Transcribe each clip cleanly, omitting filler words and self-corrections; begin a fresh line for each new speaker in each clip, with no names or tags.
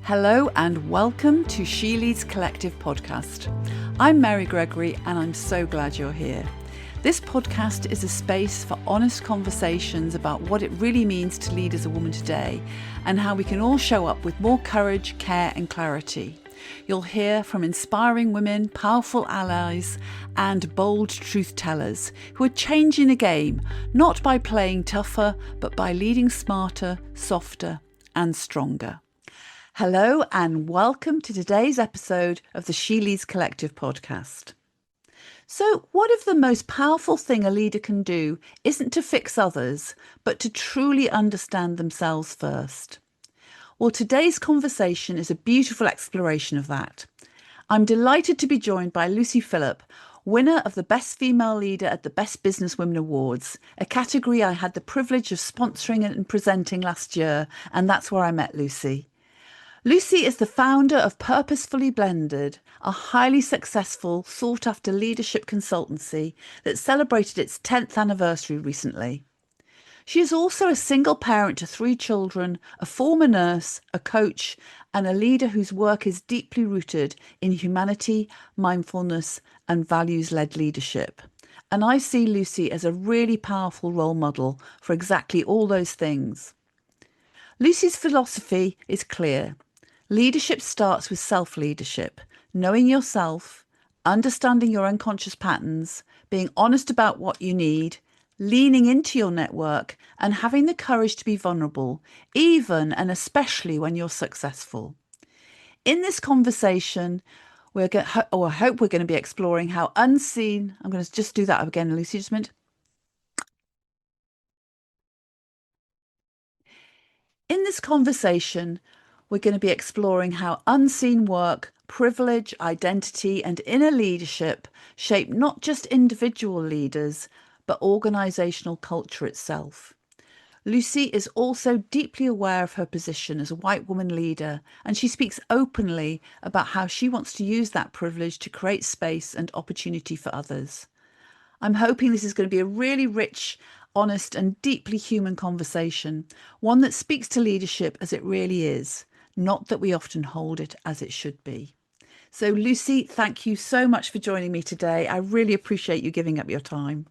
Hello and welcome to She Leads Collective podcast. I'm Mary Gregory and I'm so glad you're here. This podcast is a space for honest conversations about what it really means to lead as a woman today and how we can all show up with more courage, care and clarity. You'll hear from inspiring women, powerful allies and bold truth tellers who are changing the game, not by playing tougher, but by leading smarter, softer and stronger. Hello and welcome to today's episode of the She Leads Collective podcast. So, what if the most powerful thing a leader can do isn't to fix others, but to truly understand themselves first? Well, today's conversation is a beautiful exploration of that. I'm delighted to be joined by Lucy Phillip, winner of the Best Female Leader at the Best Business Women Awards, a category I had the privilege of sponsoring and presenting last year, and that's where I met Lucy. Lucy is the founder of Purposefully Blended, a highly successful, sought-after leadership consultancy that celebrated its 10th anniversary recently. She is also a single parent to 3 children, a former nurse, a coach, and a leader whose work is deeply rooted in humanity, mindfulness, and values-led leadership. And I see Lucy as a really powerful role model for exactly all those things. Lucy's philosophy is clear. Leadership starts with self-leadership, knowing yourself, understanding your unconscious patterns, being honest about what you need, leaning into your network, and having the courage to be vulnerable, even and especially when you're successful. In this conversation, I hope we're going to be exploring how unseen. I'm going to just do that again, Lucy, just a minute. In this conversation, we're going to be exploring how unseen work, privilege, identity, and inner leadership shape not just individual leaders, but organisational culture itself. Lucy is also deeply aware of her position as a white woman leader, and she speaks openly about how she wants to use that privilege to create space and opportunity for others. I'm hoping this is going to be a really rich, honest, and deeply human conversation, one that speaks to leadership as it really is, not that we often hold it as it should be. So, Lucy, thank you so much for joining me today. I really appreciate you giving up your time.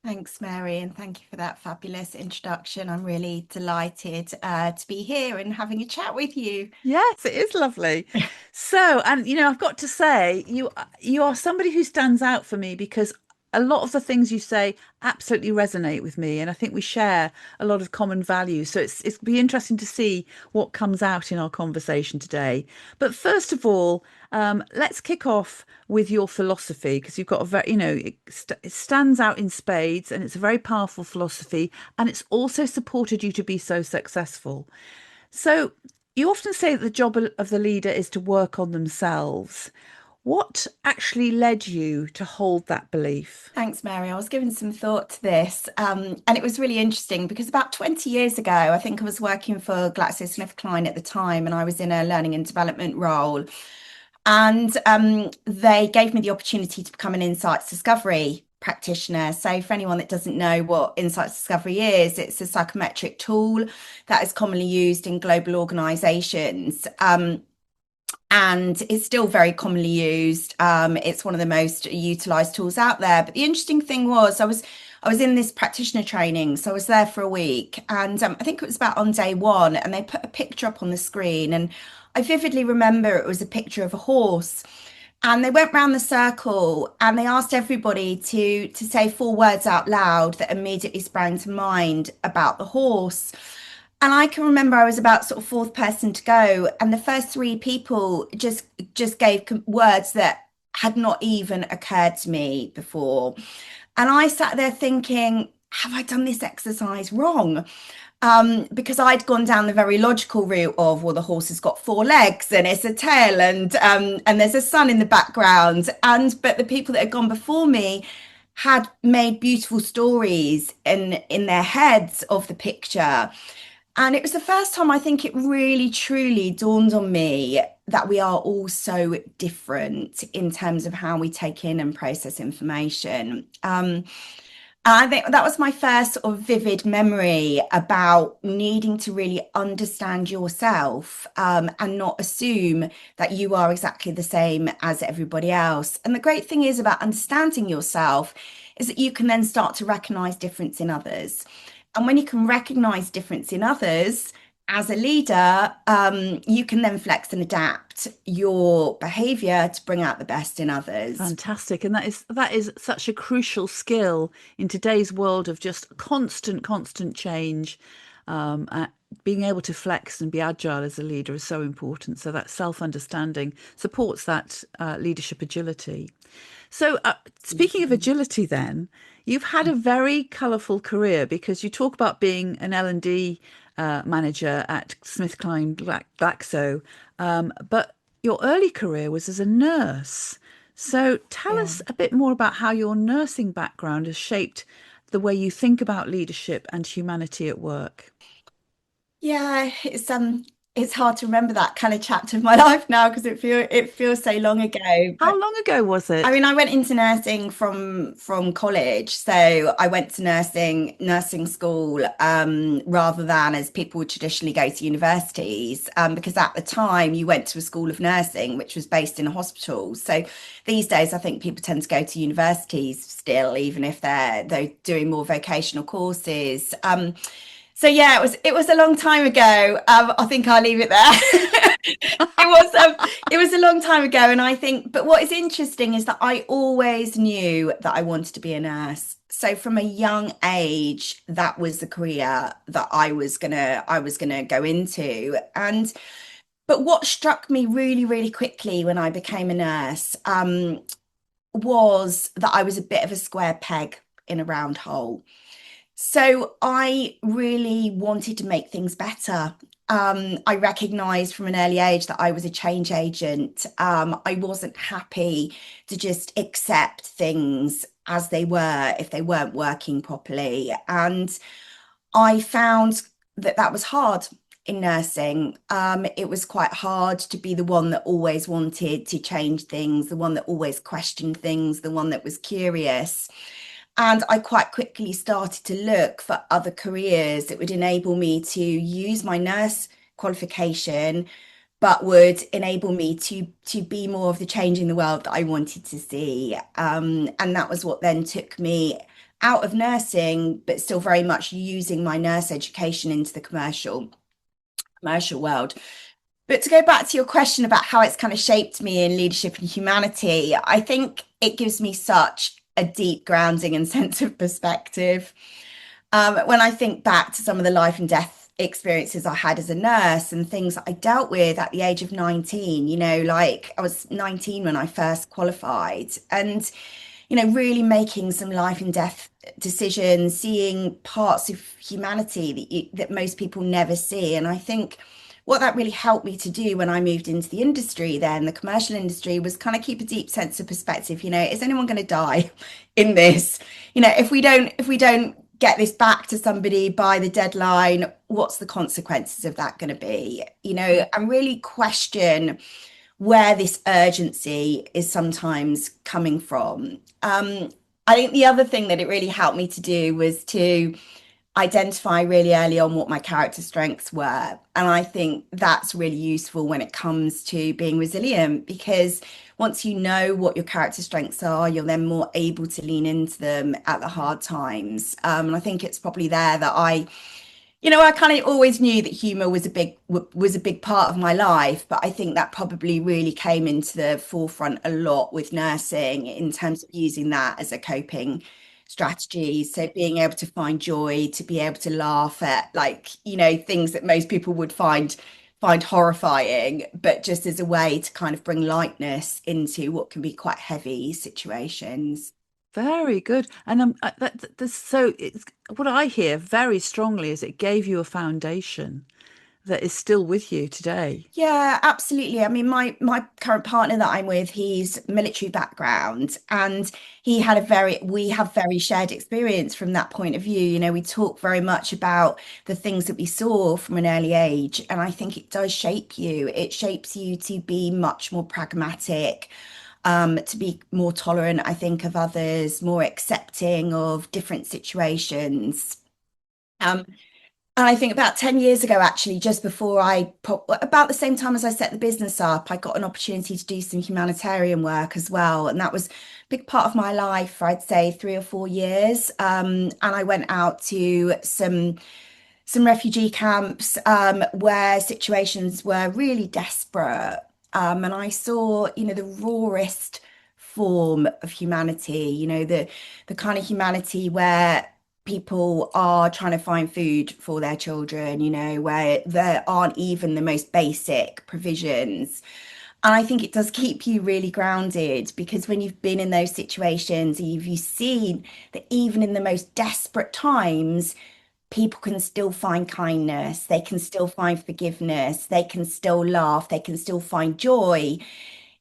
Thanks, Mary, and thank you for that fabulous introduction. I'm really delighted to be here and having a chat with you.
Yes, it is lovely. So, and I've got to say, you are somebody who stands out for me because a lot of the things you say absolutely resonate with me, and I think we share a lot of common values. So it's be interesting to see what comes out in our conversation today. But first of all, let's kick off with your philosophy, because you've got a very, it stands out in spades, and it's a very powerful philosophy, and it's also supported you to be so successful. So you often say that the job of the leader is to work on themselves. What actually led you to hold that belief?
Thanks, Mary. I was giving some thought to this, and it was really interesting because about 20 years ago, I think I was working for GlaxoSmithKline at the time, and I was in a learning and development role. And they gave me the opportunity to become an insights discovery practitioner. So for anyone that doesn't know what insights discovery is, it's a psychometric tool that is commonly used in global organizations. And it's still very commonly used. It's one of the most utilized tools out there. But the interesting thing was I was in this practitioner training. So I was there for a week, and I think it was about on day 1, and they put a picture up on the screen, and I vividly remember it was a picture of a horse. And they went round the circle and they asked everybody to say 4 words out loud that immediately sprang to mind about the horse. And I can remember I was about sort of 4th person to go, and the first 3 people just gave words that had not even occurred to me before. And I sat there thinking, have I done this exercise wrong? Because I'd gone down the very logical route of, well, the horse has got 4 legs and it's a tail, and there's a sun in the background. But the people that had gone before me had made beautiful stories in their heads of the picture. And it was the first time I think it really, truly dawned on me that we are all so different in terms of how we take in and process information. I think that was my first sort of vivid memory about needing to really understand yourself, and not assume that you are exactly the same as everybody else. And the great thing is about understanding yourself is that you can then start to recognize difference in others. And when you can recognize difference in others, as a leader, you can then flex and adapt your behavior to bring out the best in others.
Fantastic. And that is such a crucial skill in today's world of just constant change. Uh, Being able to flex and be agile as a leader is so important. So that self-understanding supports that leadership agility. So speaking of agility, then you've had a very colourful career because you talk about being an L&D manager at Glaxo, but your early career was as a nurse. So tell
Yeah.
us a bit more about how your nursing background has shaped the way you think about leadership and humanity at work.
Yeah, it's hard to remember that kind of chapter of my life now because it feels so long ago.
How long ago was
I
it?
mean, I went into nursing from college, so I went to nursing school, rather than as people would traditionally go to universities, because at the time you went to a school of nursing, which was based in a hospital. So these days, I think people tend to go to universities still, even if they're doing more vocational courses. So yeah, it was a long time ago. I think I'll leave it there. It was a long time ago, and I think, but what is interesting is that I always knew that I wanted to be a nurse. So from a young age, that was the career that I was gonna go into. And but what struck me really, really quickly when I became a nurse, was that I was a bit of a square peg in a round hole. So I really wanted to make things better. I recognized from an early age that I was a change agent. I wasn't happy to just accept things as they were if they weren't working properly. And I found that that was hard in nursing. It was quite hard to be the one that always wanted to change things, the one that always questioned things, the one that was curious. And I quite quickly started to look for other careers that would enable me to use my nurse qualification, but would enable me to be more of the change in the world that I wanted to see. And that was what then took me out of nursing, but still very much using my nurse education into the commercial world. But to go back to your question about how it's kind of shaped me in leadership and humanity, I think it gives me such a deep grounding and sense of perspective. When I think back to some of the life and death experiences I had as a nurse and things that I dealt with at the age of 19, like I was 19 when I first qualified, and really making some life and death decisions, seeing parts of humanity that most people never see. And I think what that really helped me to do when I moved into the industry, then the commercial industry, was kind of keep a deep sense of perspective. Is anyone going to die in this? If we don't get this back to somebody by the deadline, what's the consequences of that going to be? And really question where this urgency is sometimes coming from. I think the other thing that it really helped me to do was to identify really early on what my character strengths were. And I think that's really useful when it comes to being resilient, because once you know what your character strengths are, you're then more able to lean into them at the hard times. And I think it's probably there that I kind of always knew that humor was a big part of my life, but I think that probably really came into the forefront a lot with nursing in terms of using that as a coping strategy. So being able to find joy, to be able to laugh at, like, things that most people would find horrifying, but just as a way to kind of bring lightness into what can be quite heavy situations.
Very good. And so it's what I hear very strongly is it gave you a foundation that is still with you today.
Yeah, absolutely. I mean, my current partner that I'm with, he's military background, and we have very shared experience from that point of view. We talk very much about the things that we saw from an early age, and I think it does shape you. It shapes you to be much more pragmatic, to be more tolerant, I think, of others, more accepting of different situations. Um, and I think about 10 years ago, actually, just before about the same time as I set the business up, I got an opportunity to do some humanitarian work as well. And that was a big part of my life for, I'd say, 3 or 4 years. And I went out to some refugee camps where situations were really desperate. And I saw, the rawest form of humanity, the kind of humanity where people are trying to find food for their children, where there aren't even the most basic provisions. And I think it does keep you really grounded because when you've been in those situations, you've seen that even in the most desperate times, people can still find kindness, they can still find forgiveness, they can still laugh, they can still find joy.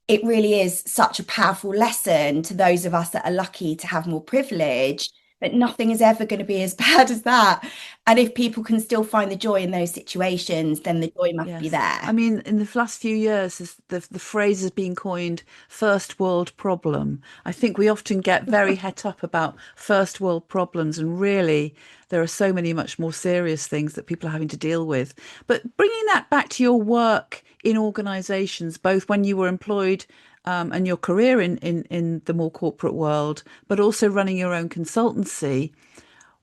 It really is such a powerful lesson to those of us that are lucky to have more privilege, that nothing is ever going to be as bad as that. And if people can still find the joy in those situations, then the joy must be
Yes. I
there.
mean, in the last few years, the phrase has been coined first world problem. I think we often get very het up about first world problems, and really, there are so many much more serious things that people are having to deal with. But bringing that back to your work in organizations, both when you were employed and your career in the more corporate world, but also running your own consultancy.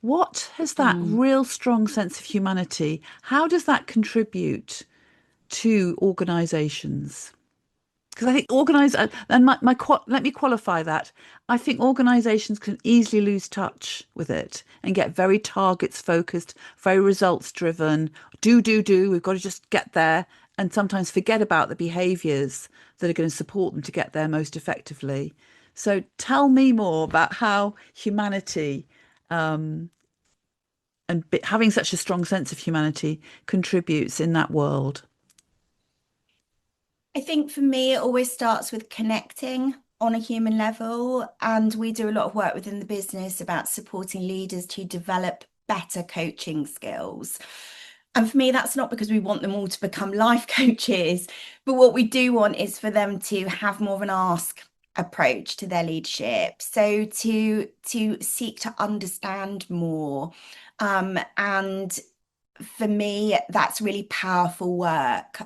What has that
Mm.
real strong sense of humanity? How does that contribute to organizations? Because I think and let me qualify that. I think organizations can easily lose touch with it and get very targets focused, very results driven. Do. We've got to just get there and sometimes forget about the behaviors that are going to support them to get there most effectively. So tell me more about how humanity and having such a strong sense of humanity contributes in that world.
I think for me, it always starts with connecting on a human level. And we do a lot of work within the business about supporting leaders to develop better coaching skills. And for me, that's not because we want them all to become life coaches, but what we do want is for them to have more of an ask approach to their leadership. So to seek to understand more. And for me, that's really powerful work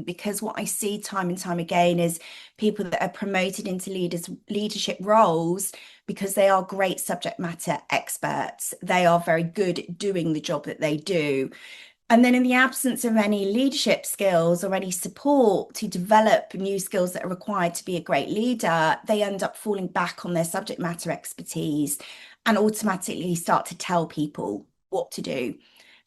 because what I see time and time again is people that are promoted into leadership roles because they are great subject matter experts. They are very good at doing the job that they do. And then, in the absence of any leadership skills or any support to develop new skills that are required to be a great leader, they end up falling back on their subject matter expertise and automatically start to tell people what to do.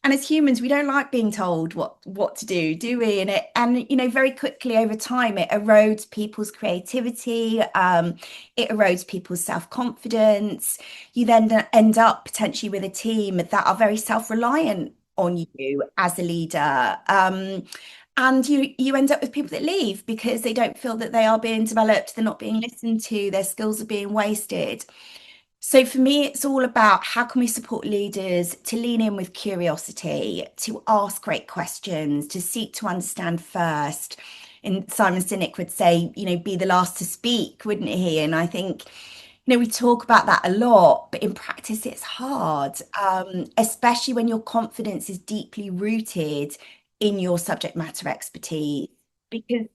And as humans, we don't like being told what to do we? And very quickly over time, it erodes people's creativity. It erodes people's self-confidence. You then end up potentially with a team that are very self-reliant on you as a leader. And you end up with people that leave because they don't feel that they are being developed, they're not being listened to, their skills are being wasted. So for me, it's all about how can we support leaders to lean in with curiosity, to ask great questions, to seek to understand first. And Simon Sinek would say, be the last to speak, wouldn't he? And I think, we talk about that a lot, but in practice, it's hard, especially when your confidence is deeply rooted in your subject matter expertise. Because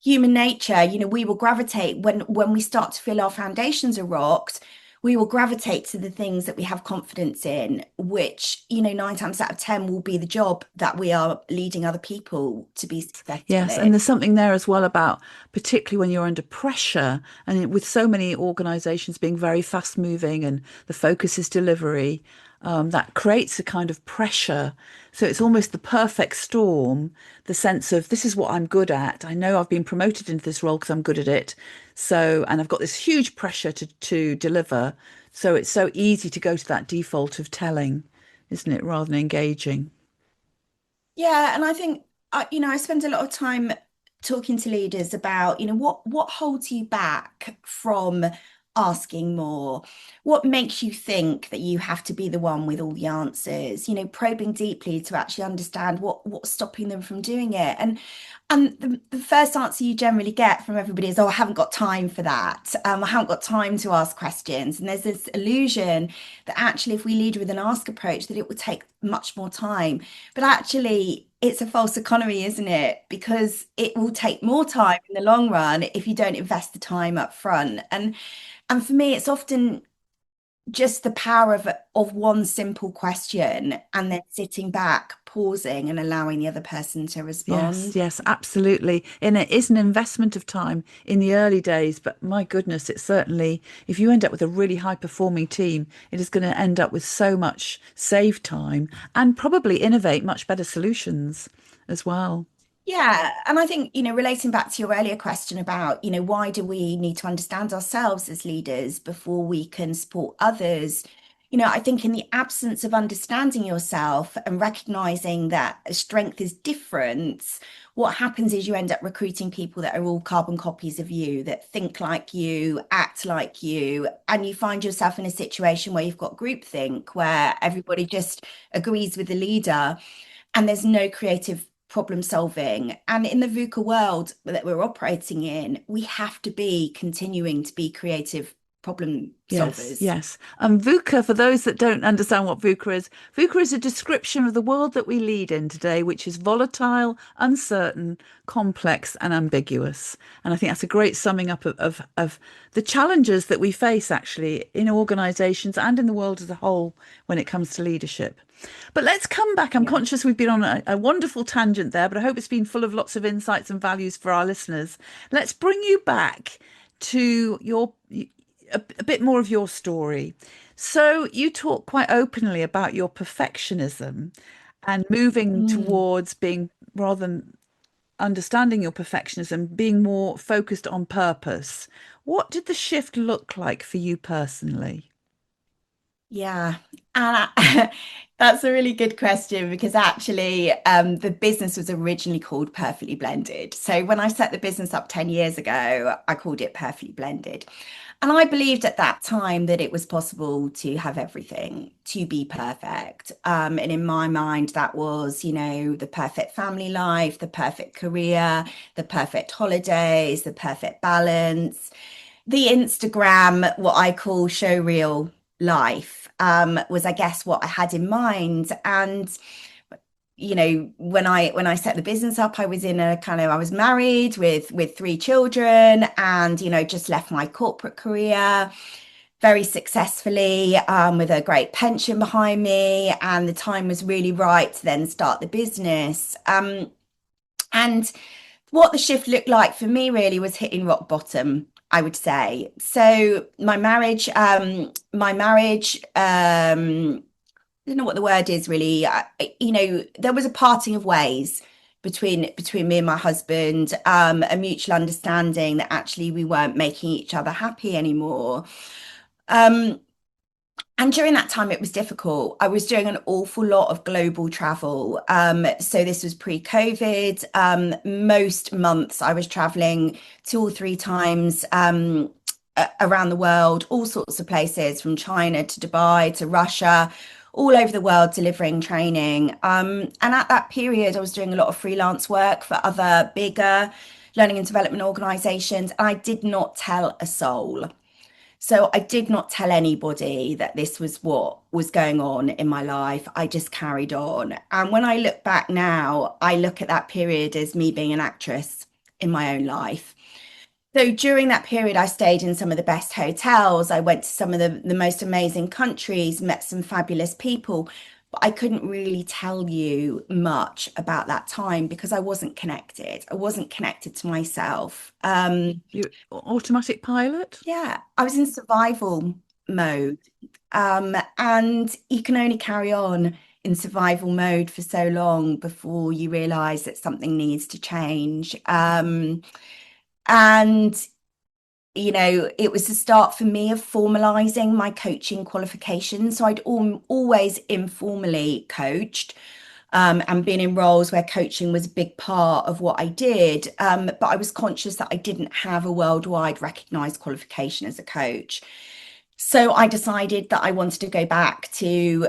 human nature, we will gravitate when we start to feel our foundations are rocked, we will gravitate to the things that we have confidence in, which, 9 times out of 10 will be the job that we are leading other people to be successful
Yes, and
in.
there's something there as well about, particularly when you're under pressure, and with so many organizations being very fast moving and the focus is delivery, that creates a kind of pressure. So it's almost the perfect storm, the sense of this is what I'm good at. I know I've been promoted into this role because I'm good at it. So, and I've got this huge pressure to deliver. So it's so easy to go to that default of telling, isn't it, rather than engaging.
Yeah, and I think I spend a lot of time talking to leaders about, what holds you back from asking more? What makes you think that you have to be the one with all the answers? Probing deeply to actually understand what's stopping them from doing it. And the first answer you generally get from everybody is, oh, I haven't got time for that. I haven't got time to ask questions. And there's this illusion that actually, if we lead with an ask approach, that it will take much more time. But actually, it's a false economy, isn't it? Because it will take more time in the long run if you don't invest the time up front. And for me, it's often just the power of one simple question and then sitting back, pausing and allowing the other person to
Yes,
respond.
yes, absolutely. And it is an investment of time in the early days, but my goodness, it's certainly, if you end up with a really high performing team, it is going to end up with so much saved time and probably innovate much better solutions as well.
Yeah, and I think, relating back to your earlier question about, why do we need to understand ourselves as leaders before we can support others? I think in the absence of understanding yourself and recognizing that strength is different, what happens is you end up recruiting people that are all carbon copies of you, that think like you, act like you, and you find yourself in a situation where you've got groupthink, where everybody just agrees with the leader and there's no creative problem solving. And in the VUCA world that we're operating in, we have to be continuing to be creative problem
Yes,
solvers.
yes. And VUCA, for those that don't understand what VUCA is a description of the world that we lead in today, which is volatile, uncertain, complex, and ambiguous. And I think that's a great summing up of the challenges that we face actually in organizations and in the world as a whole when it comes to leadership. But let's come back. I'm
Yeah.
conscious we've been on a wonderful tangent there, but I hope it's been full of lots of insights and values for our listeners. Let's bring you back to a bit more of your story. So you talk quite openly about your perfectionism and moving
Mm.
towards being, rather than understanding your perfectionism, being more focused on purpose. What did the shift look like for you personally?
Yeah, and that's a really good question because actually, the business was originally called Perfectly Blended. So when I set the business up 10 years ago, I called it Perfectly Blended. And I believed at that time that it was possible to have everything, to be perfect. And in my mind, that was, the perfect family life, the perfect career, the perfect holidays, the perfect balance, the Instagram, what I call show reel life, was I guess what I had in mind. And when I set the business up, I was in a kind of I was married with three children, and just left my corporate career very successfully, with a great pension behind me, and the time was really right to then start the business. And what the shift looked like for me really was hitting rock bottom, I would say. So my marriage, I don't know what the word is really. There was a parting of ways between me and my husband, a mutual understanding that actually we weren't making each other happy anymore. Um, and during that time, it was difficult. I was doing an awful lot of global travel. So this was pre-COVID. Most months I was traveling 2 or 3 times around the world, all sorts of places, from China to Dubai to Russia, all over the world, delivering training. And at that period, I was doing a lot of freelance work for other bigger learning and development organizations. And I did not tell a soul. So I did not tell anybody that this was what was going on in my life. I just carried on. And when I look back now, I look at that period as me being an actress in my own life. So during that period, I stayed in some of the best hotels. I went to some of the most amazing countries, met some fabulous people. But I couldn't really tell you much about that time because I wasn't connected. I wasn't connected to myself.
You automatic pilot?
Yeah, I was in survival mode. And you can only carry on in survival mode for so long before you realize that something needs to change. And it was the start for me of formalizing my coaching qualification. So I'd always informally coached, and being in roles where coaching was a big part of what I did. But I was conscious that I didn't have a worldwide recognized qualification as a coach. So I decided that I wanted to go back to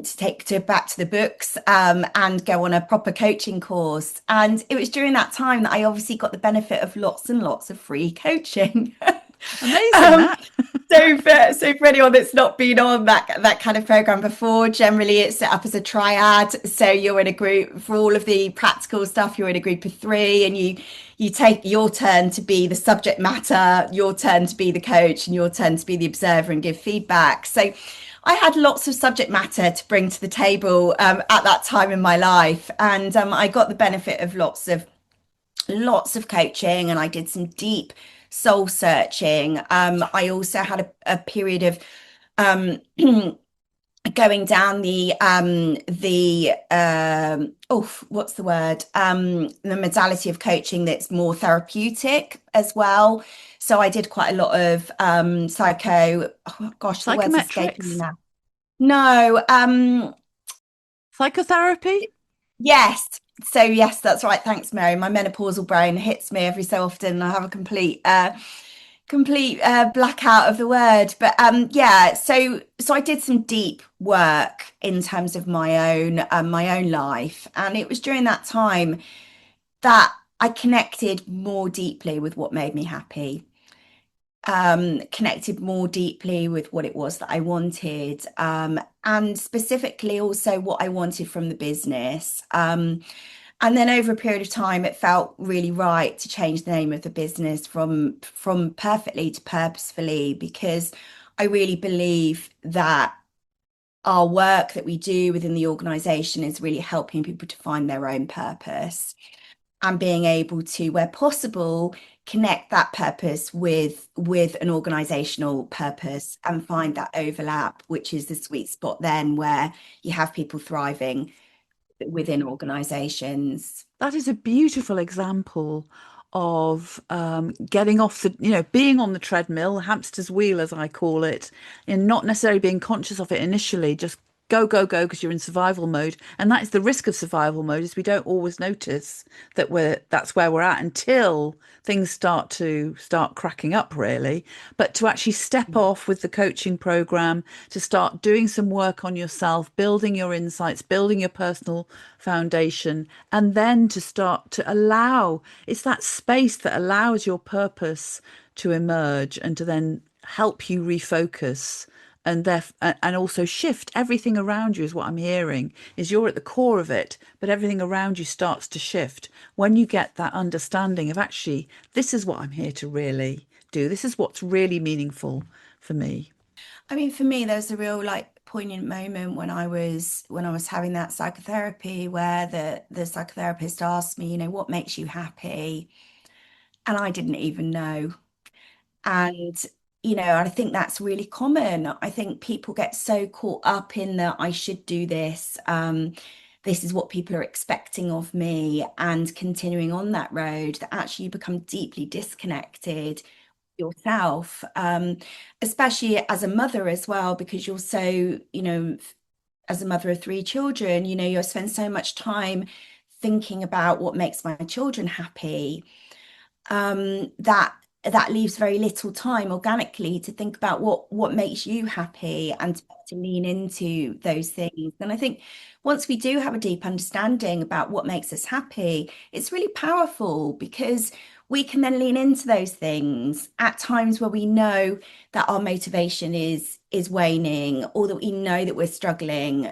take to back to the books and go on a proper coaching course. And it was during that time that I obviously got the benefit of lots and lots of free coaching.
Amazing
Um,
that.
so for anyone that's not been on that kind of program before, generally it's set up as a triad. So you're in a group for all of the practical stuff. You're in a group of three, and you take your turn to be the subject matter, your turn to be the coach, and your turn to be the observer and give feedback. So I had lots of subject matter to bring to the table at that time in my life, and I got the benefit of lots of coaching, and I did some deep soul searching. I also had a period of um, going down what's the word? The modality of coaching that's more therapeutic as well. So I did quite a lot of oh gosh, the word's escaping me
Psychometrics,
now. No,
psychotherapy.
yes. So yes, that's right. Thanks, Mary. My menopausal brain hits me every so often. I have a complete blackout of the word. But yeah, so I did some deep work in terms of my own life, and it was during that time that I connected more deeply with what made me happy. Connected more deeply with what it was that I wanted, and specifically also what I wanted from the business. And then over a period of time, it felt really right to change the name of the business from Perfectly to Purposefully, because I really believe that our work that we do within the organization is really helping people to find their own purpose, and being able to, where possible, connect that purpose with an organizational purpose and find that overlap, which is the sweet spot then where you have people thriving within organizations.
That is a beautiful example of getting off being on the treadmill, hamster's wheel, as I call it, and not necessarily being conscious of it initially, just go, go, go, because you're in survival mode. And that is the risk of survival mode, is we don't always notice that that's where we're at until things start cracking up, really. But to actually step off with the coaching program, to start doing some work on yourself, building your insights, building your personal foundation, and then to start to allow, it's that space that allows your purpose to emerge and to then help you refocus and also shift everything around you. Is what I'm hearing, is you're at the core of it, but everything around you starts to shift when you get that understanding of, actually, this is what I'm here to really do, this is what's really meaningful for me.
I mean, for me, there's a real like poignant moment when I was having that psychotherapy where the psychotherapist asked me, what makes you happy? And I didn't even know. And, I think that's really common. I think people get so caught up in that I should do this. This is what people are expecting of me, and continuing on that road, that actually you become deeply disconnected yourself, especially as a mother as well, because you're so, as a mother of three children, you spend so much time thinking about what makes my children happy, that leaves very little time organically to think about what makes you happy, and to lean into those things. And I think once we do have a deep understanding about what makes us happy, it's really powerful, because we can then lean into those things at times where we know that our motivation is waning, or that we know that we're struggling.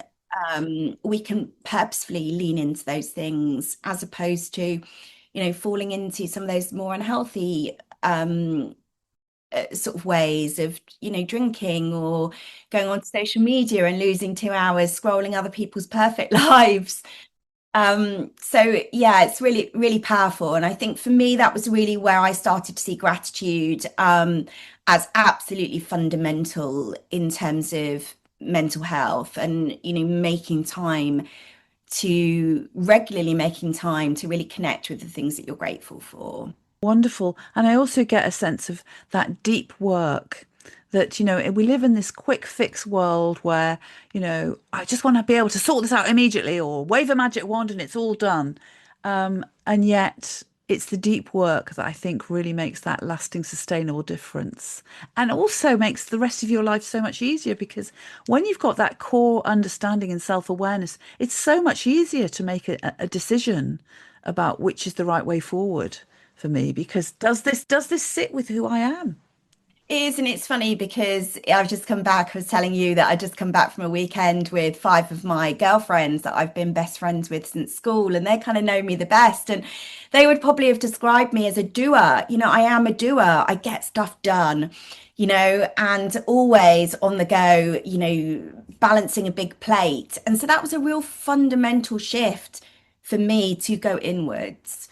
We can purposefully lean into those things, as opposed to falling into some of those more unhealthy sort of ways of, drinking, or going on social media and losing 2 hours scrolling other people's perfect lives. So yeah, it's really, really powerful. And I think for me, that was really where I started to see gratitude as absolutely fundamental in terms of mental health, and, regularly making time to really connect with the things that you're grateful for.
Wonderful. And I also get a sense of that deep work That, we live in this quick fix world where, I just want to be able to sort this out immediately or wave a magic wand and it's all done. And yet it's the deep work that I think really makes that lasting, sustainable difference and also makes the rest of your life so much easier because when you've got that core understanding and self-awareness, it's so much easier to make a decision about which is the right way forward for me because does this sit with who I am?
It is, and it's funny because I've just come back. I was telling you that I just come back from a weekend with five of my girlfriends that I've been best friends with since school, and they kind of know me the best. And they would probably have described me as a doer. I am a doer. I get stuff done, and always on the go, balancing a big plate. And so that was a real fundamental shift for me to go inwards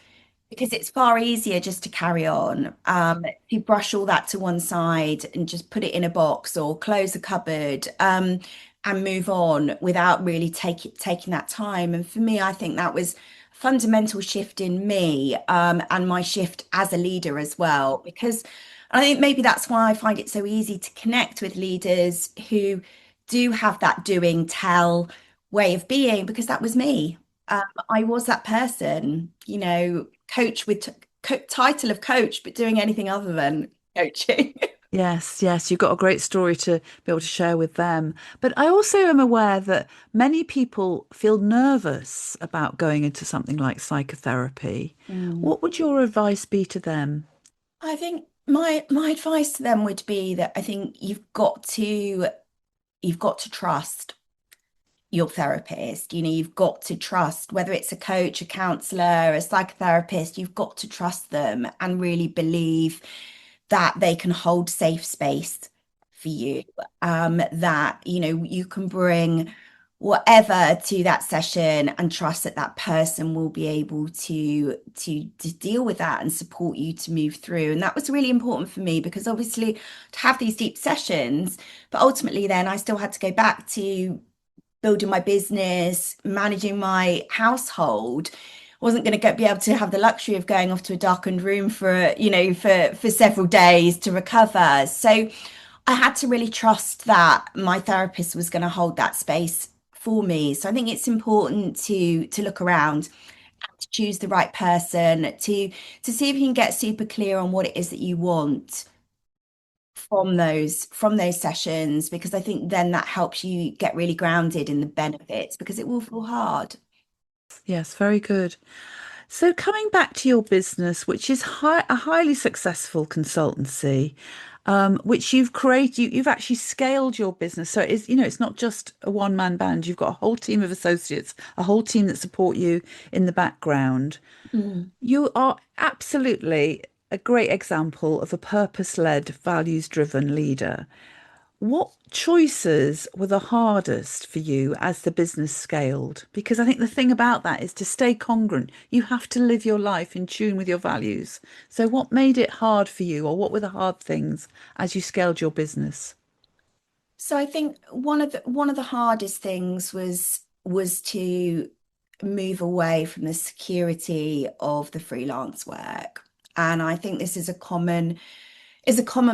because it's far easier just to carry on. You brush all that to one side and just put it in a box or close a cupboard, and move on without really taking that time. And for me, I think that was a fundamental shift in me, and my shift as a leader as well, because I think maybe that's why I find it so easy to connect with leaders who do have that doing tell way of being, because that was me. I was that person, coach with title of coach, but doing anything other than coaching.
Yes, yes, you've got a great story to be able to share with them. But I also am aware that many people feel nervous about going into something like psychotherapy.
Mm.
What would your advice be to them?
I think my advice to them would be that I think you've got to trust your therapist. You've got to trust whether it's a coach, a counselor, a psychotherapist, you've got to trust them and really believe that they can hold safe space for you. That, you can bring whatever to that session and trust that that person will be able to deal with that and support you to move through. And that was really important for me because obviously to have these deep sessions, but ultimately then I still had to go back to building my business, managing my household. Wasn't going to be able to have the luxury of going off to a darkened room for several days to recover. So I had to really trust that my therapist was going to hold that space for me. So I think it's important to look around, to choose the right person, to see if you can get super clear on what it is that you want from those sessions, because I think then that helps you get really grounded in the benefits, because it will feel hard.
Yes, very good. So coming back to your business, which is a highly successful consultancy, which you've created, you've actually scaled your business. So it's not just a one-man band. You've got a whole team of associates, a whole team that support you in the background.
Mm.
You are absolutely a great example of a purpose-led, values-driven leader. What choices were the hardest for you as the business scaled? Because I think the thing about that is to stay congruent. You have to live your life in tune with your values. So what made it hard for you, or what were the hard things as you scaled your business?
So I think one of the hardest things was to move away from the security of the freelance work. And I think this is a common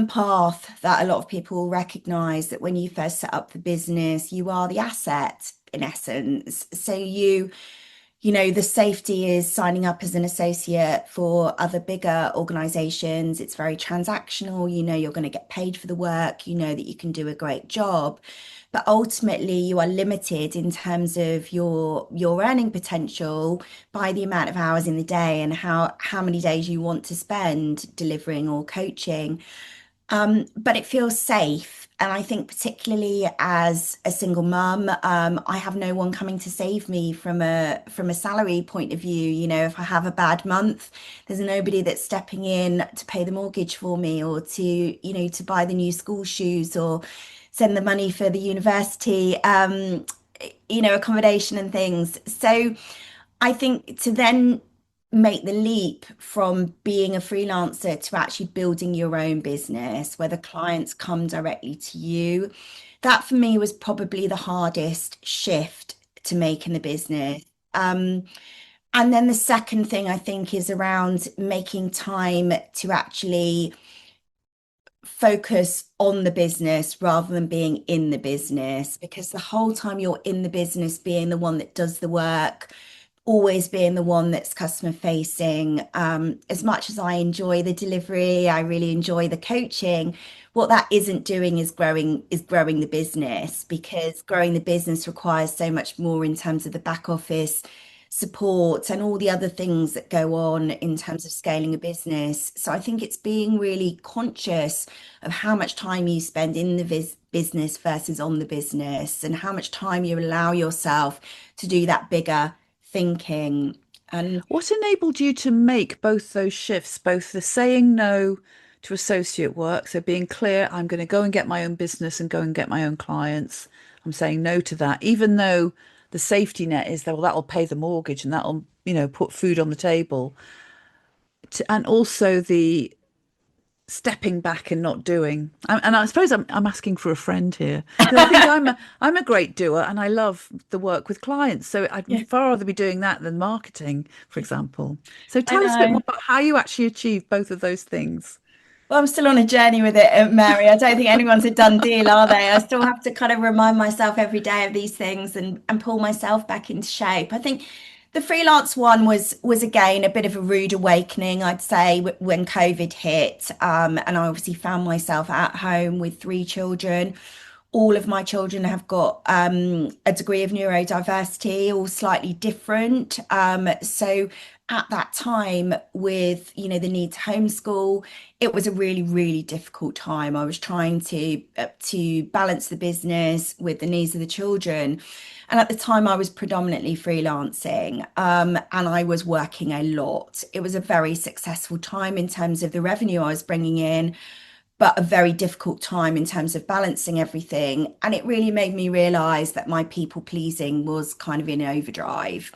path that a lot of people recognize, that when you first set up the business, you are the asset in essence. So the safety is signing up as an associate for other bigger organizations. It's very transactional. You're going to get paid for the work. You know that you can do a great job. But ultimately, you are limited in terms of your earning potential by the amount of hours in the day and how many days you want to spend delivering or coaching. But it feels safe. And I think particularly as a single mum, I have no one coming to save me from a salary point of view. If I have a bad month, there's nobody that's stepping in to pay the mortgage for me, or to buy the new school shoes, or send the money for the university, accommodation and things. So I think to then make the leap from being a freelancer to actually building your own business where the clients come directly to you, that for me was probably the hardest shift to make in the business. Um, and then the second thing I think is around making time to actually focus on the business rather than being in the business, because the whole time you're in the business, being the one that does the work, always being the one that's customer facing. As much as I enjoy the delivery, I really enjoy the coaching. What that isn't doing is growing the business, because growing the business requires so much more in terms of the back office support and all the other things that go on in terms of scaling a business. So I think it's being really conscious of how much time you spend in the business versus on the business, and how much time you allow yourself to do that bigger thinking. And
What enabled you to make both those shifts, both the saying no to associate work, so being clear, I'm going to go and get my own business and go and get my own clients. I'm saying no to that, even though the safety net is that, well, that'll pay the mortgage and that'll, put food on the table. And also the stepping back and not doing. And I suppose I'm asking for a friend here, because I think I'm a great doer and I love the work with clients. So
yeah,
I'd far rather be doing that than marketing, for example. So
I
tell us a bit
know.
more about how you actually achieve both of those things.
Well, I'm still on a journey with it, Mary. I don't think anyone's a done deal, are they? I still have to kind of remind myself every day of these things, and pull myself back into shape. I think the freelance one was again a bit of a rude awakening, I'd say, when COVID hit. And I obviously found myself at home with three children. All of my children have got a degree of neurodiversity, all slightly different. So at that time, with the need to homeschool, it was a really, really difficult time. I was trying to balance the business with the needs of the children. And at the time, I was predominantly freelancing, and I was working a lot. It was a very successful time in terms of the revenue I was bringing in, but a very difficult time in terms of balancing everything. And it really made me realize that my people pleasing was kind of in overdrive.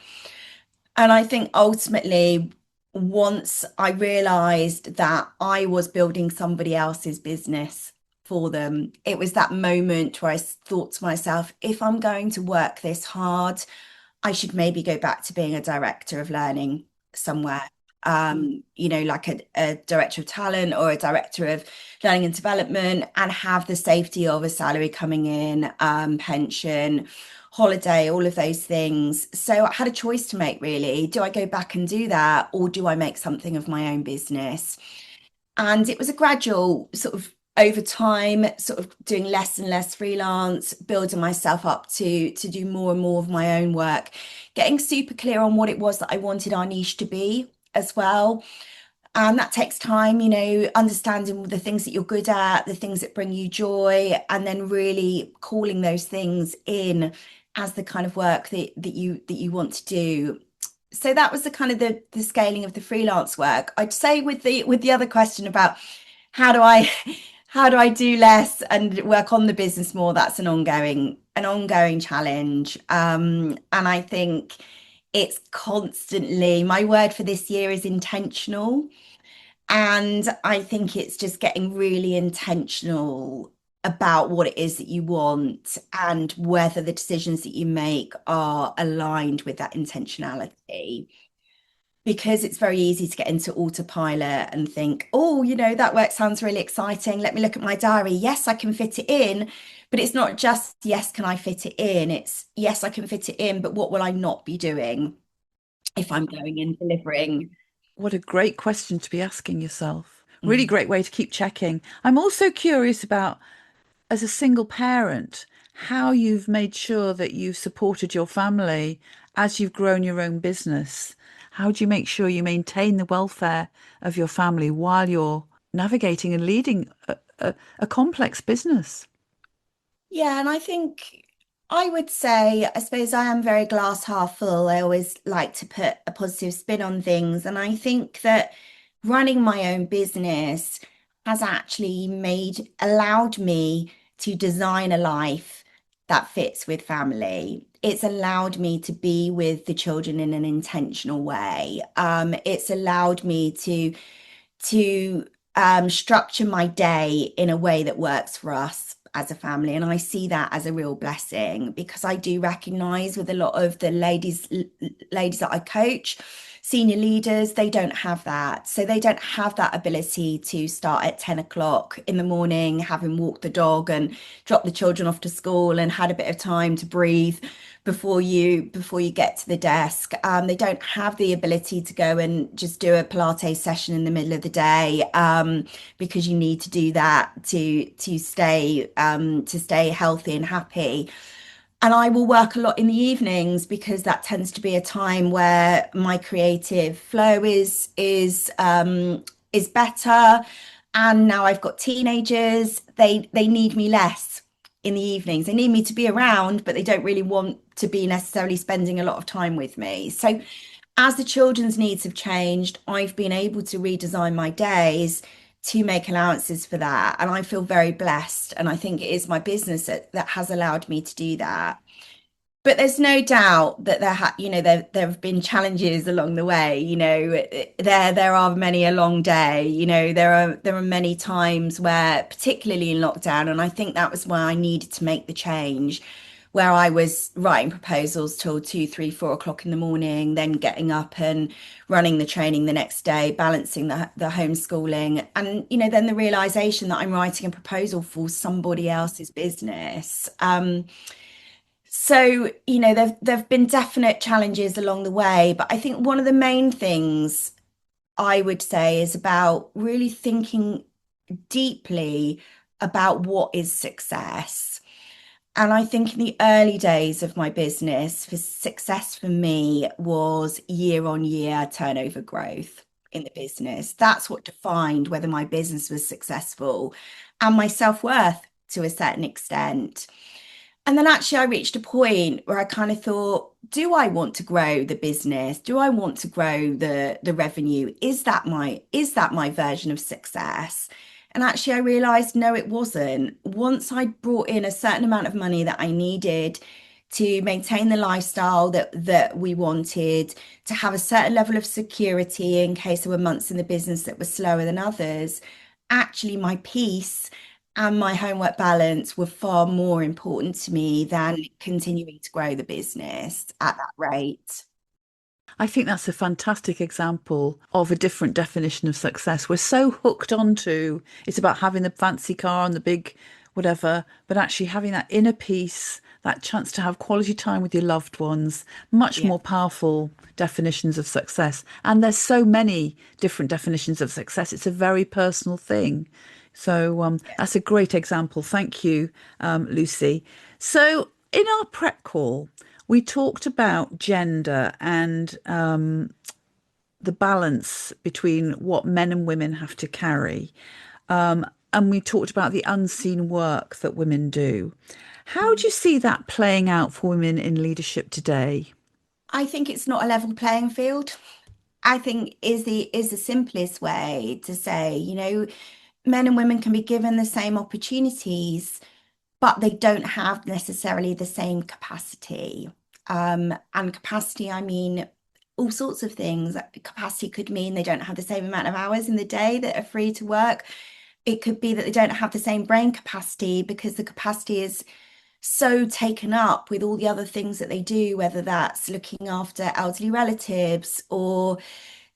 And I think ultimately, once I realized that I was building somebody else's business for them, it was that moment where I thought to myself, if I'm going to work this hard, I should maybe go back to being a director of learning somewhere. Like a director of talent or a director of learning and development, and have the safety of a salary coming in, pension, holiday, all of those things. So I had a choice to make, really. Do I go back and do that, or do I make something of my own business? And it was a gradual sort of, over time, sort of doing less and less freelance, building myself up to do more and more of my own work, getting super clear on what it was that I wanted our niche to be as well. And that takes time, understanding the things that you're good at, the things that bring you joy, and then really calling those things in as the kind of work that you want to do. So that was the kind of the scaling of the freelance work. I'd say with the other question about how do I how do I do less and work on the business more, that's an ongoing challenge. And I think it's constantly, my word for this year is intentional. And I think it's just getting really intentional about what it is that you want, and whether the decisions that you make are aligned with that intentionality. Because it's very easy to get into autopilot and think, oh, that work sounds really exciting. Let me look at my diary. Yes, I can fit it in. But it's not just, yes, can I fit it in? It's, yes, I can fit it in, but what will I not be doing if I'm going and delivering?
What a great question to be asking yourself. Really
Mm.
great way to keep checking. I'm also curious about, as a single parent, how you've made sure that you've supported your family as you've grown your own business. How do you make sure you maintain the welfare of your family while you're navigating and leading a complex business?
Yeah, and I think I would say, I suppose I am very glass half full. I always like to put a positive spin on things. And I think that running my own business has actually allowed me to design a life that fits with family. It's allowed me to be with the children in an intentional way. It's allowed me to structure my day in a way that works for us as a family. And I see that as a real blessing, because I do recognize with a lot of the ladies that I coach, Senior leaders, they don't have that. So they don't have that ability to start at 10 o'clock in the morning, having walked the dog and dropped the children off to school and had a bit of time to breathe before you get to the desk. They don't have the ability to go and just do a Pilates session in the middle of the day, because you need to do that to stay healthy and happy. And I will work a lot in the evenings because that tends to be a time where my creative flow is better. And now I've got teenagers, they need me less in the evenings. They need me to be around, but they don't really want to be necessarily spending a lot of time with me. So as the children's needs have changed, I've been able to redesign my days to make allowances for that. And I feel very blessed. And I think it is my business that has allowed me to do that. But there's no doubt that there have been challenges along the way. There are many a long day. There are many times where, particularly in lockdown, and I think that was why I needed to make the change, where I was writing proposals till 2, 3, 4 o'clock in the morning, then getting up and running the training the next day, balancing the homeschooling, and then the realization that I'm writing a proposal for somebody else's business. So, there've been definite challenges along the way, but I think one of the main things I would say is about really thinking deeply about what is success. And I think in the early days of my business, for success for me was year on year turnover growth in the business. That's what defined whether my business was successful, and my self-worth to a certain extent. And then actually I reached a point where I kind of thought, do I want to grow the business? Do I want to grow the revenue? Is that my version of success? And actually I realized no, it wasn't. Once I brought in a certain amount of money that I needed to maintain the lifestyle that we wanted, to have a certain level of security in case there were months in the business that were slower than others, actually my peace and my homework balance were far more important to me than continuing to grow the business at that rate.
I think that's a fantastic example of a different definition of success. We're so hooked onto it's about having the fancy car and the big whatever, but actually having that inner peace, that chance to have quality time with your loved ones, much
Yeah.
more powerful definitions of success. And there's so many different definitions of success. It's a very personal thing. So that's a great example. Thank you, Lucy. So in our prep call, we talked about gender and the balance between what men and women have to carry. And we talked about the unseen work that women do. How do you see that playing out for women in leadership today?
I think it's not a level playing field. I think is the simplest way to say, men and women can be given the same opportunities, but they don't have necessarily the same capacity. And capacity, I mean, all sorts of things. Capacity could mean they don't have the same amount of hours in the day that are free to work. It could be that they don't have the same brain capacity because the capacity is so taken up with all the other things that they do, whether that's looking after elderly relatives or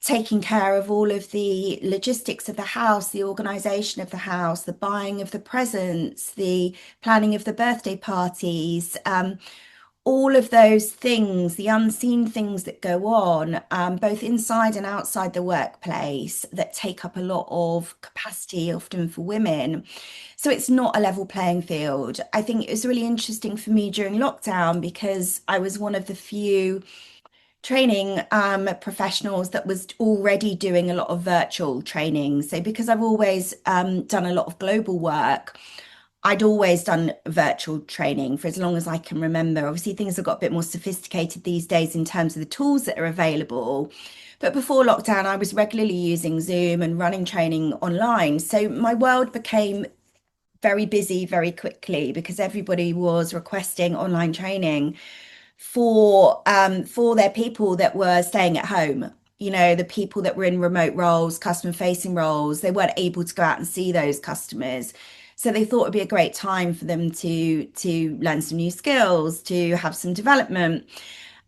taking care of all of the logistics of the house, the organization of the house, the buying of the presents, the planning of the birthday parties, all of those things, the unseen things that go on, both inside and outside the workplace, that take up a lot of capacity, often for women. So it's not a level playing field. I think it was really interesting for me during lockdown because I was one of the few training professionals that was already doing a lot of virtual training. So because I've always done a lot of global work, I'd always done virtual training for as long as I can remember. Obviously, things have got a bit more sophisticated these days in terms of the tools that are available. But before lockdown, I was regularly using Zoom and running training online. So my world became very busy very quickly because everybody was requesting online training for their people that were staying at home. The people that were in remote roles, customer facing roles, they weren't able to go out and see those customers. So they thought it'd be a great time for them to learn some new skills, to have some development.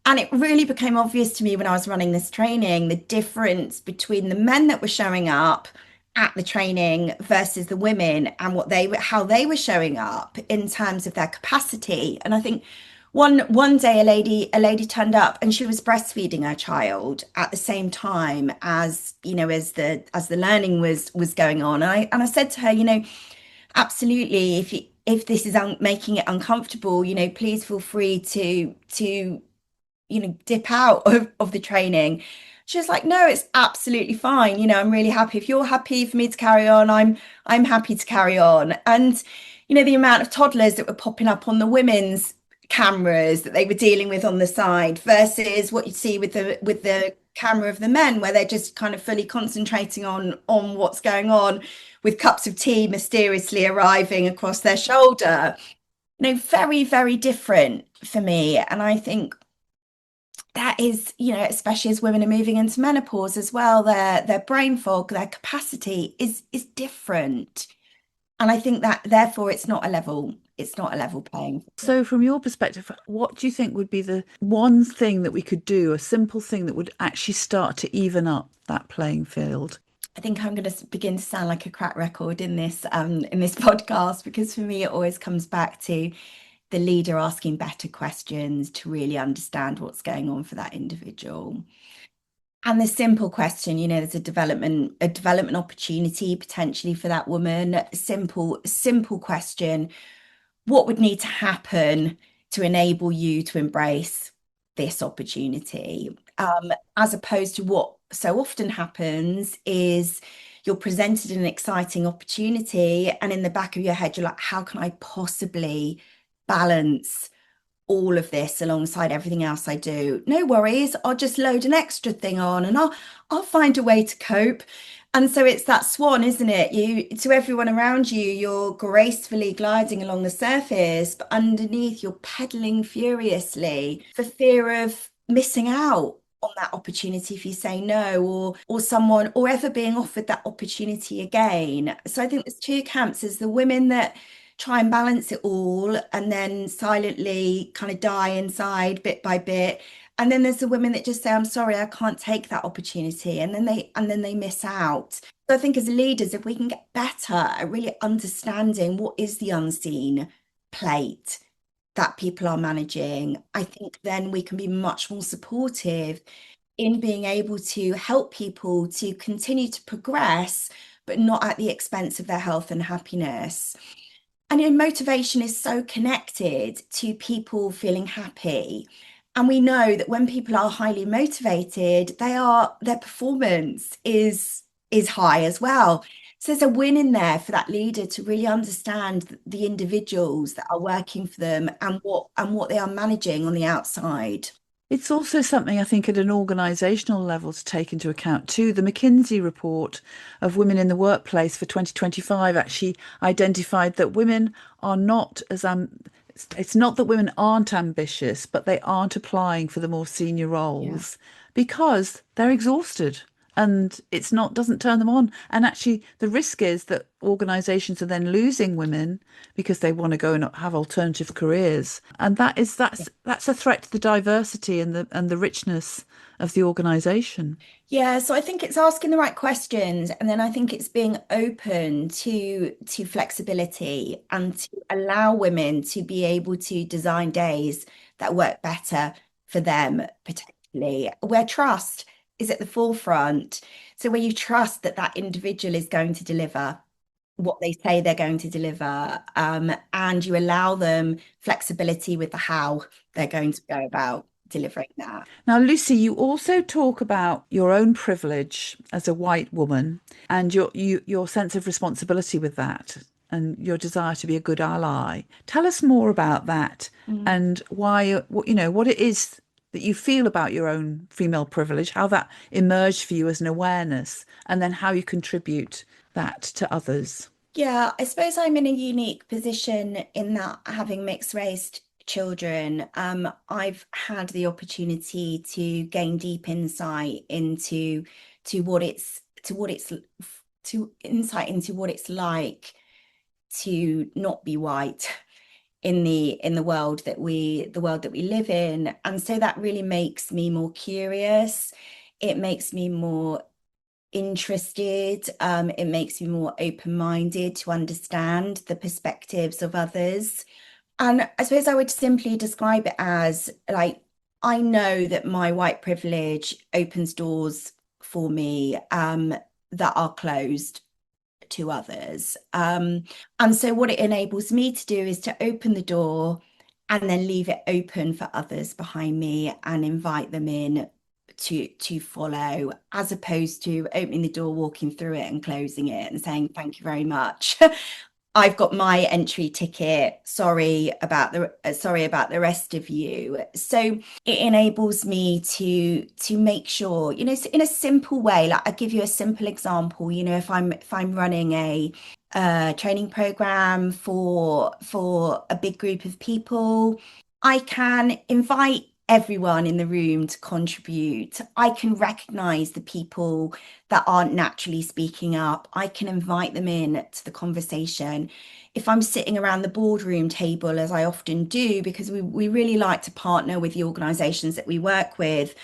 And it really became obvious to me when I was running this training, the difference between the men that were showing up at the training versus the women, and how they were showing up in terms of their capacity. And I think one day a lady turned up and she was breastfeeding her child at the same time as, as the learning was going on. And I said to her, absolutely, if this is making it uncomfortable, please feel free to dip out of the training. She was like, no, it's absolutely fine. I'm really happy. If you're happy for me to carry on, I'm happy to carry on. And the amount of toddlers that were popping up on the women's cameras that they were dealing with on the side versus what you see with the camera of the men, where they're just kind of fully concentrating on what's going on, with cups of tea mysteriously arriving across their shoulder. Very, very different for me. And I think that is, especially as women are moving into menopause as well, their brain fog, their capacity is different. And I think that therefore it's not a level playing field.
So, from your perspective, what do you think would be the one thing that we could do, a simple thing that would actually start to even up that playing field?
I think I'm going to begin to sound like a crack record in this podcast, because for me it always comes back to the leader asking better questions to really understand what's going on for that individual. And the simple question, there's a development opportunity potentially for that woman. Simple question. What would need to happen to enable you to embrace this opportunity? As opposed to what so often happens is you're presented an exciting opportunity, and in the back of your head, you're like, how can I possibly balance all of this alongside everything else I do? No worries, I'll just load an extra thing on, and I'll find a way to cope. And so it's that swan, isn't it? To everyone around you, you're gracefully gliding along the surface, but underneath you're pedaling furiously for fear of missing out on that opportunity if you say no, or someone, or ever being offered that opportunity again. So I think there's two camps. There's the women that try and balance it all and then silently kind of die inside bit by bit. And then there's the women that just say, I'm sorry, I can't take that opportunity. And then they miss out. So I think as leaders, if we can get better at really understanding what is the unseen plate that people are managing, I think then we can be much more supportive in being able to help people to continue to progress, but not at the expense of their health and happiness. And motivation is so connected to people feeling happy. And we know that when people are highly motivated, their performance is high as well. So there's a win in there for that leader to really understand the individuals that are working for them, and what they are managing on the outside.
It's also something I think at an organisational level to take into account too. The McKinsey report of women in the workplace for 2025 actually identified that women are not as it's not that women aren't ambitious, but they aren't applying for the more senior
Yeah.
roles because they're exhausted and it's not doesn't turn them on. And actually the risk is that organisations are then losing women because they want to go and have alternative careers. And that's a threat to the diversity and the richness of the organisation.
Yeah, so I think it's asking the right questions, and then I think it's being open to flexibility and to allow women to be able to design days that work better for them, particularly where trust is at the forefront. So where you trust that that individual is going to deliver what they say they're going to deliver, and you allow them flexibility with the how they're going to go about delivering that.
Now, Lucy, you also talk about your own privilege as a white woman and your sense of responsibility with that and your desire to be a good ally. Tell us more about that
Mm.
and why, what it is that you feel about your own female privilege, how that emerged for you as an awareness, and then how you contribute that to others.
Yeah, I suppose I'm in a unique position in that, having mixed race children, I've had the opportunity to gain deep insight into to what it's to what it's to insight into what it's like to not be white in the world that we live in. And so that really makes me more curious. It makes me more interested. It makes me more open-minded to understand the perspectives of others. And I suppose I would simply describe it as like, I know that my white privilege opens doors for me that are closed to others. And so what it enables me to do is to open the door and then leave it open for others behind me and invite them in to follow, as opposed to opening the door, walking through it and closing it and saying, thank you very much. I've got my entry ticket. Sorry about the rest of you. So it enables me to make sure, in a simple way. Like, I give you a simple example. If I'm running a training program for a big group of people, I can invite everyone in the room to contribute. I can recognize the people that aren't naturally speaking up. I can invite them in to the conversation. If I'm sitting around the boardroom table, as I often do, because we really like to partner with the organizations that we work with.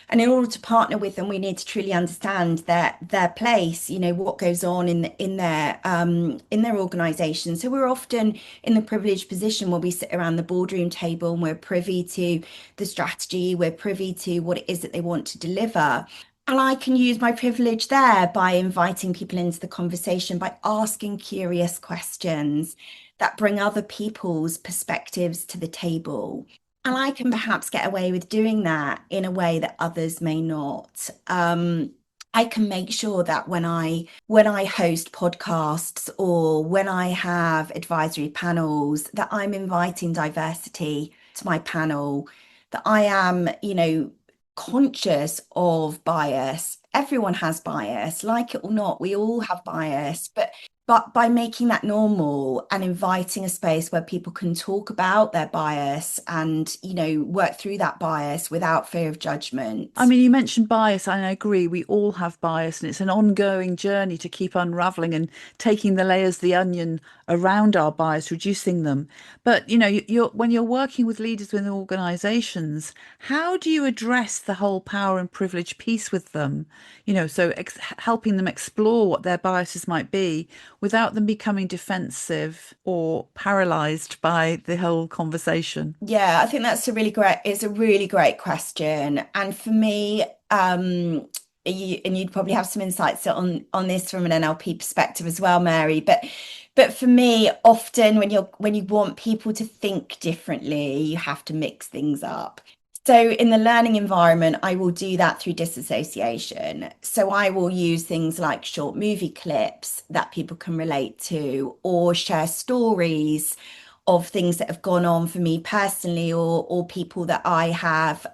And in order to partner with them, we need to truly understand their place, what goes on in their organization. So we're often in the privileged position where we sit around the boardroom table and we're privy to the strategy, we're privy to what it is that they want to deliver. And I can use my privilege there by inviting people into the conversation, by asking curious questions that bring other people's perspectives to the table. And I can perhaps get away with doing that in a way that others may not. I can make sure that when I host podcasts or when I have advisory panels, that I'm inviting diversity to my panel, that I am, conscious of bias. Everyone has bias, like it or not, we all have bias, but by making that normal and inviting a space where people can talk about their bias and, work through that bias without fear of
I
judgment.
mean, you mentioned bias, and I agree, we all have bias, and it's an ongoing journey to keep unraveling and taking the layers, the onion around our bias, reducing them. But, when you're working with leaders within organizations, how do you address the whole power and privilege piece with them? So helping them explore what their biases might be without them becoming defensive or paralyzed by the whole conversation.
Yeah, I think it's a really great question. And for me, you'd probably have some insights on this from an NLP perspective as well, Mary. But for me, often when you want people to think differently, you have to mix things up. So in the learning environment, I will do that through disassociation. So I will use things like short movie clips that people can relate to, or share stories of things that have gone on for me personally, or people that I have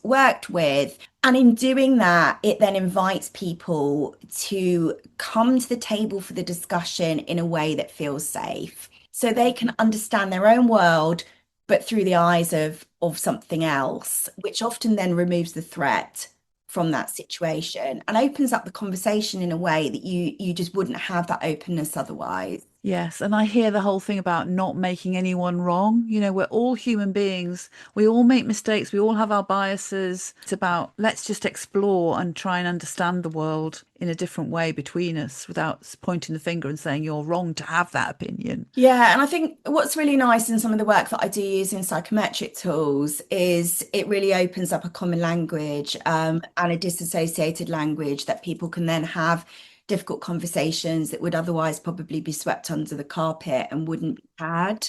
worked with. And in doing that, it then invites people to come to the table for the discussion in a way that feels safe. So they can understand their own world, but through the eyes of something else, which often then removes the threat from that situation and opens up the conversation in a way that you just wouldn't have that openness otherwise.
Yes, and I hear the whole thing about not making anyone wrong. We're all human beings. We all make mistakes. We all have our biases. It's about let's just explore and try and understand the world in a different way between us without pointing the finger and saying you're wrong to have that opinion.
Yeah, and I think what's really nice in some of the work that I do using psychometric tools is it really opens up a common language and a disassociated language that people can then have difficult conversations that would otherwise probably be swept under the carpet and wouldn't be had.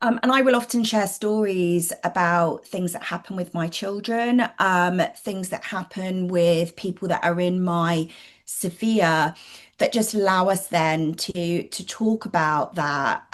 And I will often share stories about things that happen with my children, things that happen with people that are in my sphere, that just allow us then to talk about that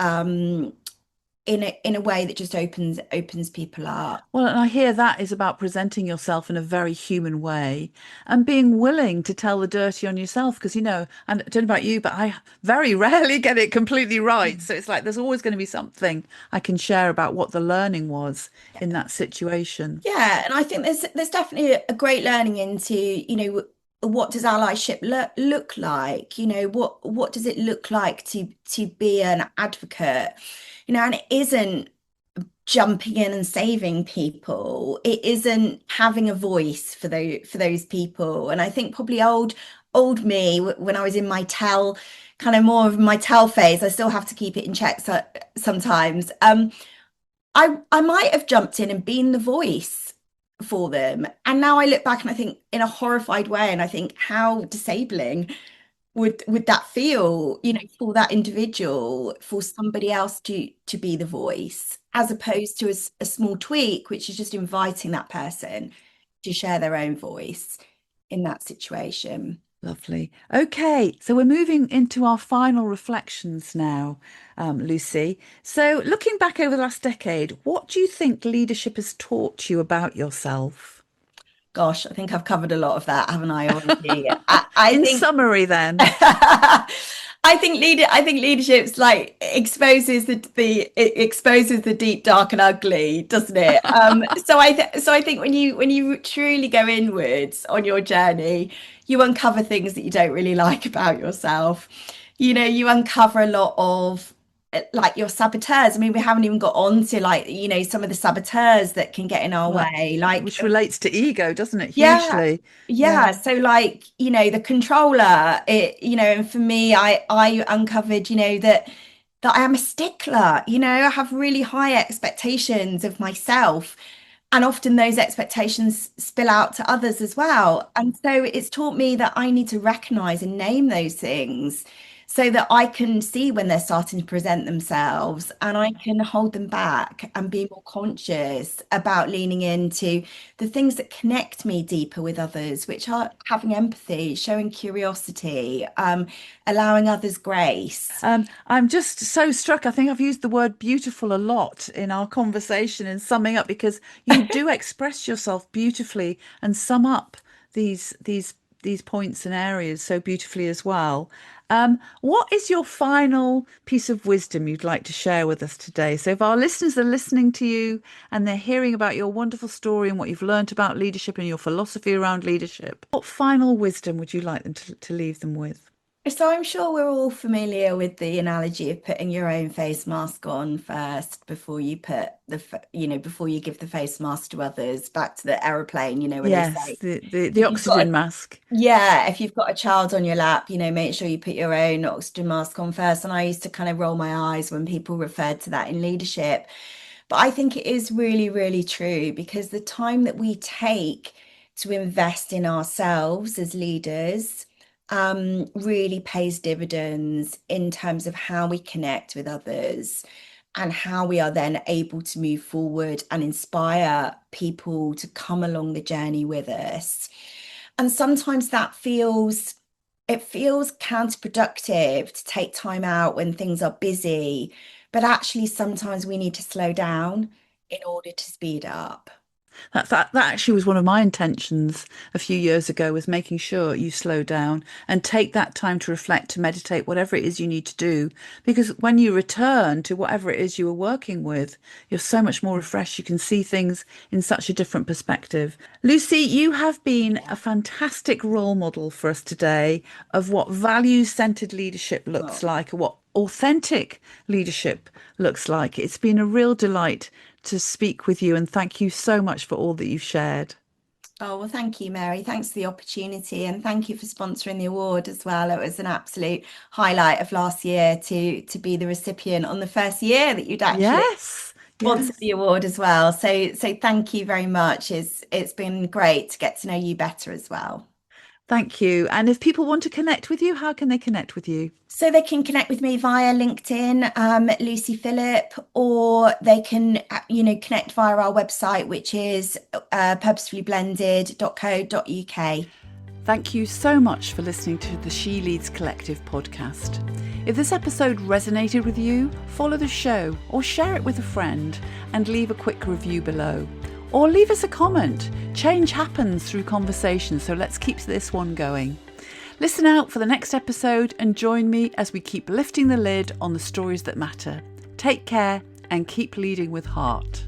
in a way that just opens people up.
Well, and I hear that is about presenting yourself in a very human way and being willing to tell the dirty on yourself. Because, and I don't know about you, but I very rarely get it completely right. So it's like there's always going to be something I can share about what the learning was in that situation.
Yeah, and I think there's definitely a great learning into, what does allyship look like? What does it look like to be an advocate? And it isn't jumping in and saving people. It isn't having a voice for those people. And I think probably old me, when I was in my tell, kind of more of my tell phase, I still have to keep it in check sometimes. I might have jumped in and been the voice for them. And now I look back and I think in a horrified way, and I think how disabling would that feel, for that individual, for somebody else to be the voice, as opposed to a small tweak, which is just inviting that person to share their own voice in that situation.
Lovely. Okay, so we're moving into our final reflections now, Lucy. So, looking back over the last decade, what do you think leadership has taught you about yourself?
Gosh, I think I've covered a lot of that, haven't I already? I
In
think
summary, then.
I think leadership's like exposes it exposes the deep, dark, and ugly, doesn't it? So I think when you truly go inwards on your journey, you uncover things that you don't really like about yourself. You uncover a lot of like your saboteurs. I mean, we haven't even got on to like, some of the saboteurs that can get in our
Well,
way. Like,
which relates to ego, doesn't it?
yeah,
Hugely.
yeah.
Yeah.
So like, the controller, and for me, I uncovered, that I am a stickler, I have really high expectations of myself. And often those expectations spill out to others as well. And so it's taught me that I need to recognize and name those things so that I can see when they're starting to present themselves and I can hold them back and be more conscious about leaning into the things that connect me deeper with others, which are having empathy, showing curiosity, allowing others grace.
I'm just so struck. I think I've used the word beautiful a lot in our conversation in summing up because you do express yourself beautifully and sum up these points and areas so beautifully as well. What is your final piece of wisdom you'd like to share with us today? So, if our listeners are listening to you and they're hearing about your wonderful story and what you've learned about leadership and your philosophy around leadership, what final wisdom would you like them to leave them with?
So I'm sure we're all familiar with the analogy of putting your own face mask on first before you put before you give the face mask to others. Back to the aeroplane, when they
Yes,
say
the
if you've got
oxygen mask.
yeah, if you've got a child on your lap, make sure you put your own oxygen mask on first. And I used to kind of roll my eyes when people referred to that in leadership. But I think it is really, really true because the time that we take to invest in ourselves as leaders really pays dividends in terms of how we connect with others and how we are then able to move forward and inspire people to come along the journey with us. And sometimes it feels counterproductive to take time out when things are busy, but actually sometimes we need to slow down in order to speed up.
That actually was one of my intentions a few years ago, was making sure you slow down and take that time to reflect, to meditate, whatever it is you need to do. Because when you return to whatever it is you were working with, you're so much more refreshed. You can see things in such a different perspective. Lucy, you have been a fantastic role model for us today of what values-centered leadership looks
Oh,
like, what authentic leadership looks like. It's been a real delight to speak with you and thank you so much for all that you've shared.
well, thank you, Mary. Thanks for the opportunity and thank you for sponsoring the award as well. It was an absolute highlight of last year to be the recipient on the first year that you'd actually
Yes,
sponsored
yes.
the award as well. So thank you very much. It's been great to get to know you better as well.
Thank you. And if people want to connect with you, how can they connect with you?
So they can connect with me via LinkedIn, Lucy Phillip, or they can, connect via our website, which is purposefullyblended.co.uk.
Thank you so much for listening to the She Leads Collective podcast. If this episode resonated with you, follow the show or share it with a friend and leave a quick review below. Or leave us a comment. Change happens through conversation, so let's keep this one going. Listen out for the next episode and join me as we keep lifting the lid on the stories that matter. Take care and keep leading with heart.